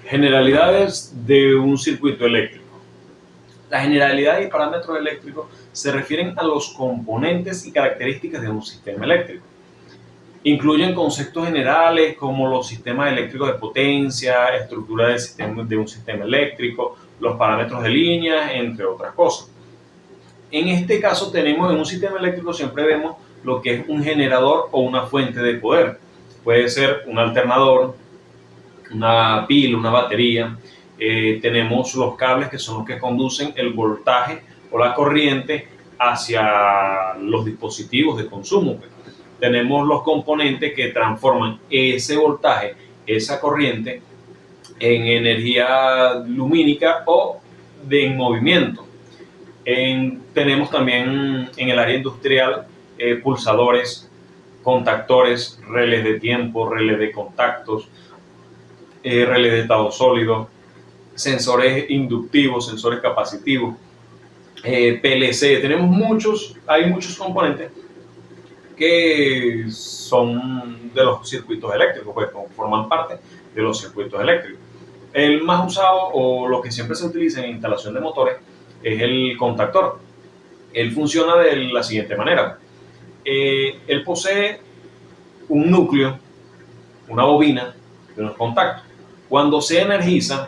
Generalidades de un circuito eléctrico. La generalidad y parámetros eléctricos se refieren a los componentes y características de un sistema eléctrico. Incluyen conceptos generales como los sistemas eléctricos de potencia, estructura de un sistema eléctrico, los parámetros de línea, entre otras cosas. En este caso tenemos en un sistema eléctrico siempre vemos lo que es un generador o una fuente de poder. Puede ser un alternador, una pila, una batería. Tenemos los cables que son los que conducen el voltaje o la corriente hacia los dispositivos de consumo. Tenemos los componentes que transforman ese voltaje, esa corriente, en energía lumínica o en movimiento. Tenemos también en el área industrial pulsadores, contactores, relés de tiempo, relés de contactos, relés de estado sólido, sensores inductivos, sensores capacitivos, PLC. Hay muchos componentes que son de los circuitos eléctricos, pues forman parte de los circuitos eléctricos. El más usado o lo que siempre se utiliza en instalación de motores es el contactor. Él funciona de la siguiente manera. Él posee un núcleo, una bobina y unos contactos. Cuando se energiza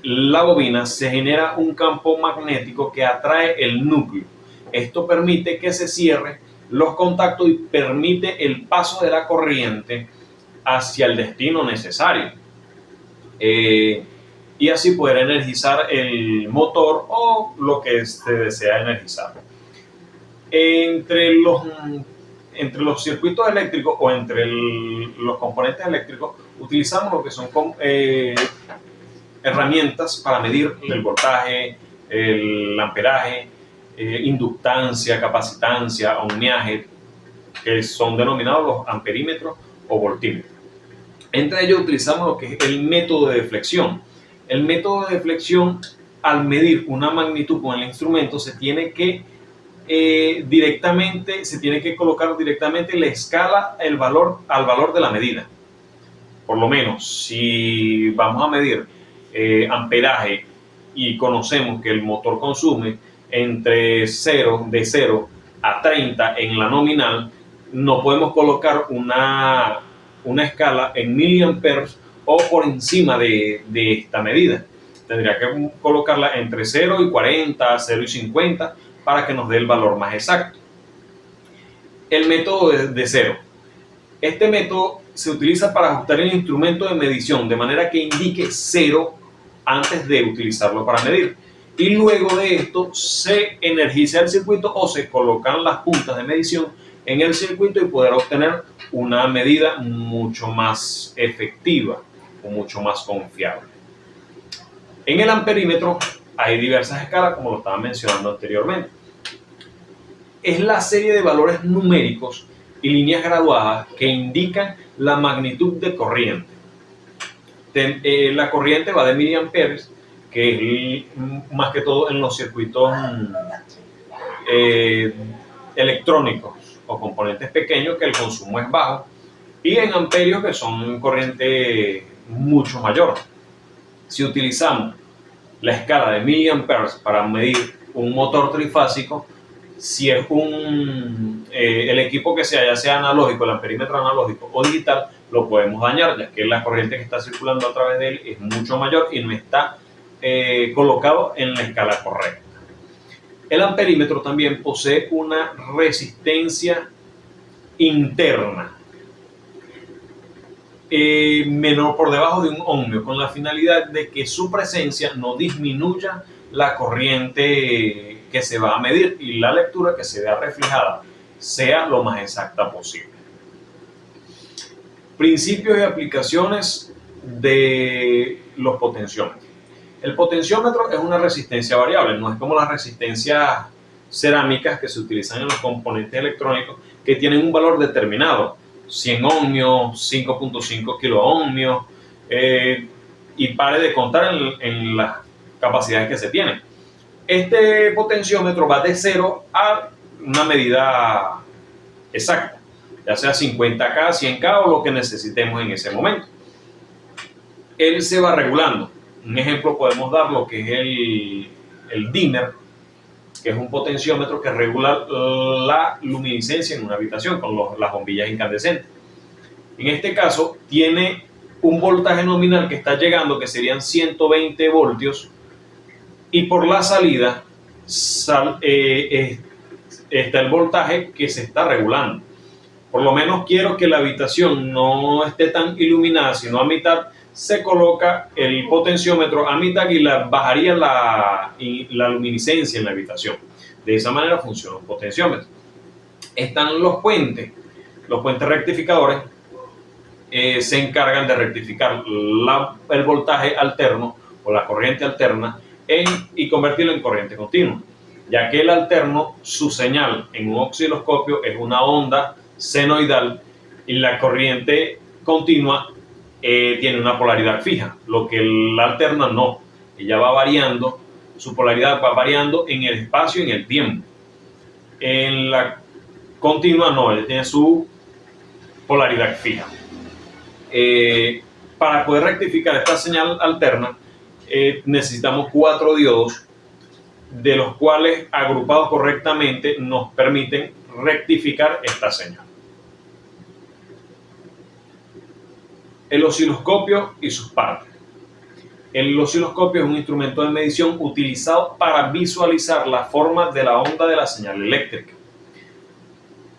la bobina, se genera un campo magnético que atrae el núcleo. Esto permite que se cierren los contactos y permite el paso de la corriente hacia el destino necesario. Y así poder energizar el motor o lo que se desea energizar. Entre los circuitos eléctricos o entre los componentes eléctricos utilizamos lo que son herramientas para medir el voltaje, el amperaje, inductancia, capacitancia, ohmiaje, que son denominados los amperímetros o voltímetros. Entre ellos utilizamos lo que es el método de deflexión. El método de deflexión, al medir una magnitud con el instrumento, se tiene que colocar directamente la escala al valor de la medida. Por lo menos, si vamos a medir amperaje y conocemos que el motor consume de 0 a 30 en la nominal, no podemos colocar una escala en miliamperes o por encima de esta medida. Tendría que colocarla entre 0 y 40, 0 y 50 para que nos dé el valor más exacto. El método de cero. Este método se utiliza para ajustar el instrumento de medición de manera que indique 0 antes de utilizarlo para medir. Y luego de esto se energiza el circuito o se colocan las puntas de medición en el circuito y poder obtener una medida mucho más efectiva o mucho más confiable. En el amperímetro hay diversas escalas, como lo estaba mencionando anteriormente. Es la serie de valores numéricos y líneas graduadas que indican la magnitud de corriente. La corriente va de miliamperes, que es más que todo en los circuitos electrónicos o componentes pequeños, que el consumo es bajo, y en amperios, que son corriente mucho mayor. Si utilizamos la escala de miliamperes para medir un motor trifásico, si es el equipo que sea, ya sea analógico, el amperímetro analógico o digital, lo podemos dañar, ya que la corriente que está circulando a través de él es mucho mayor y no está colocado en la escala correcta. El amperímetro también posee una resistencia interna menor, por debajo de un ohmio, con la finalidad de que su presencia no disminuya la corriente que se va a medir y la lectura que se vea reflejada sea lo más exacta posible. Principios y aplicaciones de los potenciómetros. El potenciómetro es una resistencia variable, no es como las resistencias cerámicas que se utilizan en los componentes electrónicos, que tienen un valor determinado, 100 ohmios, 5.5 kiloohmios, y pare de contar en las capacidades que se tienen. Este potenciómetro va de 0 a una medida exacta, ya sea 50K, 100K o lo que necesitemos en ese momento. él se va regulando. Un ejemplo podemos dar lo que es el dimmer, que es un potenciómetro que regula la luminiscencia en una habitación con las bombillas incandescentes. En este caso tiene un voltaje nominal que está llegando, que serían 120 voltios, y por la salida está el voltaje que se está regulando. Por lo menos quiero que la habitación no esté tan iluminada, sino a mitad. Se coloca el potenciómetro a mitad y bajaría la luminiscencia en la habitación. De esa manera funciona un potenciómetro. Están los puentes rectificadores. Se encargan de rectificar el voltaje alterno o la corriente alterna y convertirlo en corriente continua, ya que el alterno, su señal en un osciloscopio es una onda senoidal y la corriente continua tiene una polaridad fija, lo que la alterna no. Ella va variando, su polaridad va variando en el espacio y en el tiempo. En la continua no, ella tiene su polaridad fija. Para poder rectificar esta señal alterna necesitamos 4 diodos, de los cuales agrupados correctamente nos permiten rectificar esta señal. El osciloscopio y sus partes. El osciloscopio es un instrumento de medición utilizado para visualizar la forma de la onda de la señal eléctrica.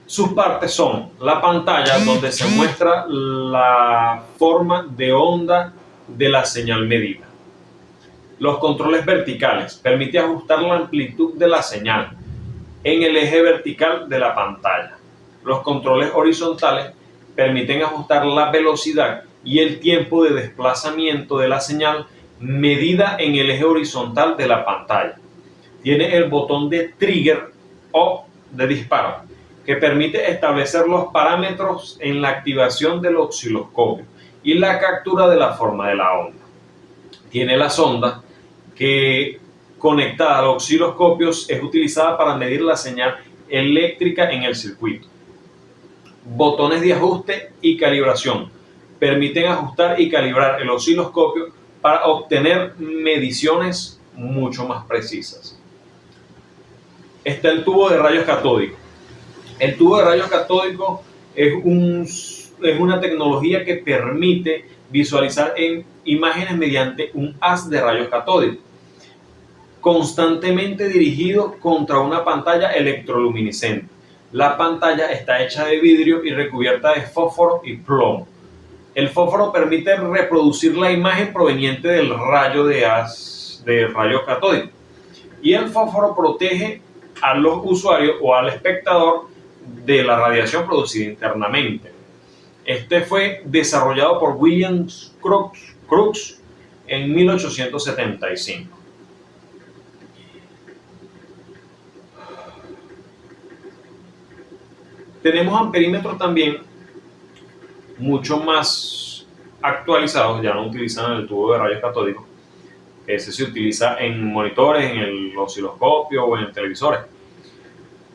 Sus partes son la pantalla, donde se muestra la forma de onda de la señal medida. Los controles verticales permiten ajustar la amplitud de la señal en el eje vertical de la pantalla. Los controles horizontales permiten ajustar la velocidad y el tiempo de desplazamiento de la señal medida en el eje horizontal de la pantalla. Tiene el botón de trigger o de disparo, que permite establecer los parámetros en la activación del osciloscopio y la captura de la forma de la onda. Tiene la sonda que, conectada al osciloscopio, es utilizada para medir la señal eléctrica en el circuito. Botones de ajuste y calibración permiten ajustar y calibrar el osciloscopio para obtener mediciones mucho más precisas. Está el tubo de rayos catódicos. El tubo de rayos catódicos es una tecnología que permite visualizar en imágenes mediante un haz de rayos catódicos, constantemente dirigido contra una pantalla electroluminiscente. La pantalla está hecha de vidrio y recubierta de fósforo y plomo. El fósforo permite reproducir la imagen proveniente del rayo rayo catódico, y el fósforo protege a los usuarios o al espectador de la radiación producida internamente. Este fue desarrollado por William Crookes en 1875. Tenemos amperímetros también mucho más actualizados, ya no utilizan el tubo de rayos catódicos. Ese se utiliza en monitores, en el osciloscopio o en televisores.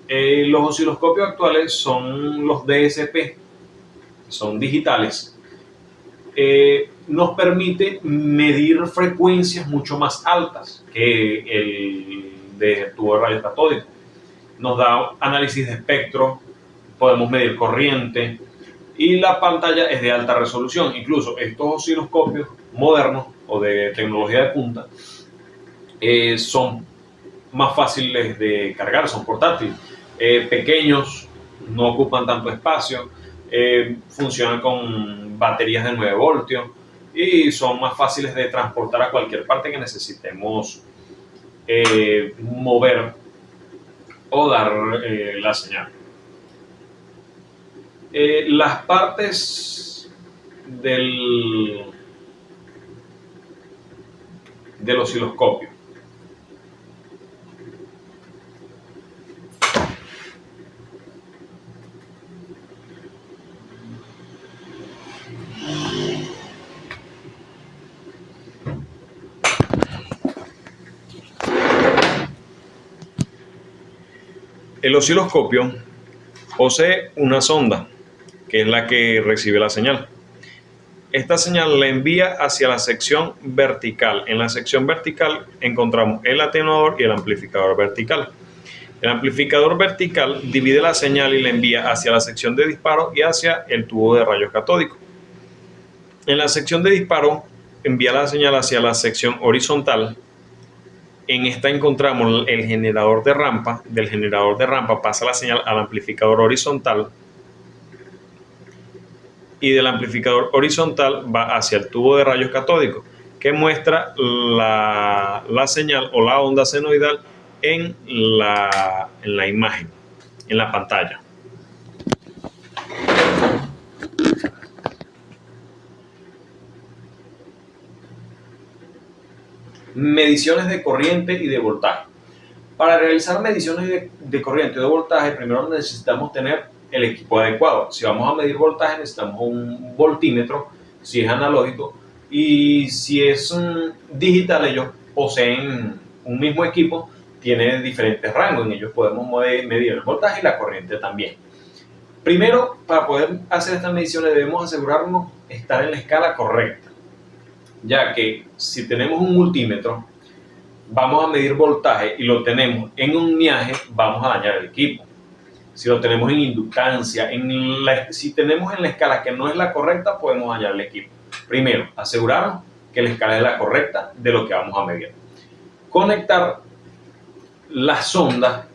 Los osciloscopios actuales son los DSP, son digitales. Nos permite medir frecuencias mucho más altas que el de tubo de rayos catódicos. Nos da análisis de espectro, podemos medir corriente, y la pantalla es de alta resolución. Incluso estos osciloscopios modernos o de tecnología de punta son más fáciles de cargar, son portátiles, pequeños, no ocupan tanto espacio, funcionan con baterías de 9 voltios y son más fáciles de transportar a cualquier parte que necesitemos mover o dar la señal. Las partes del osciloscopio. El osciloscopio posee una sonda, que es la que recibe la señal. esta señal la envía hacia la sección vertical. En la sección vertical encontramos el atenuador y el amplificador vertical. El amplificador vertical divide la señal y la envía hacia la sección de disparo y hacia el tubo de rayos catódicos. En la sección de disparo envía la señal hacia la sección horizontal. En esta encontramos el generador de rampa. Del generador de rampa pasa la señal al amplificador horizontal. Y del amplificador horizontal va hacia el tubo de rayos catódicos, que muestra la señal o la onda senoidal en la imagen, en la pantalla. Mediciones de corriente y de voltaje. Para realizar mediciones de corriente o de voltaje, primero necesitamos tener el equipo adecuado. Si vamos a medir voltaje, necesitamos un voltímetro, si es analógico, y si es digital, ellos poseen un mismo equipo, tiene diferentes rangos, en ellos podemos medir el voltaje y la corriente también. Primero, para poder hacer estas mediciones debemos asegurarnos de estar en la escala correcta, ya que si tenemos un multímetro, vamos a medir voltaje y lo tenemos en un miaje, vamos a dañar el equipo. Si lo tenemos en inductancia, si tenemos en la escala que no es la correcta, podemos dañar el equipo. Primero, asegurarnos que la escala es la correcta de lo que vamos a medir. Conectar las sondas,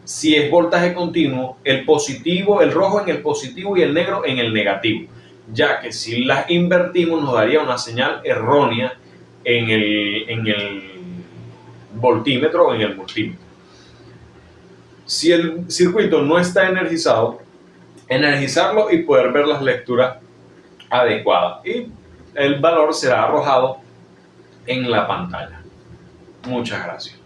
si es voltaje continuo, el positivo, el rojo en el positivo y el negro en el negativo, ya que si las invertimos nos daría una señal errónea en el voltímetro o en el multímetro. Si el circuito no está energizado, energizarlo y poder ver las lecturas adecuadas, y el valor será arrojado en la pantalla. Muchas gracias.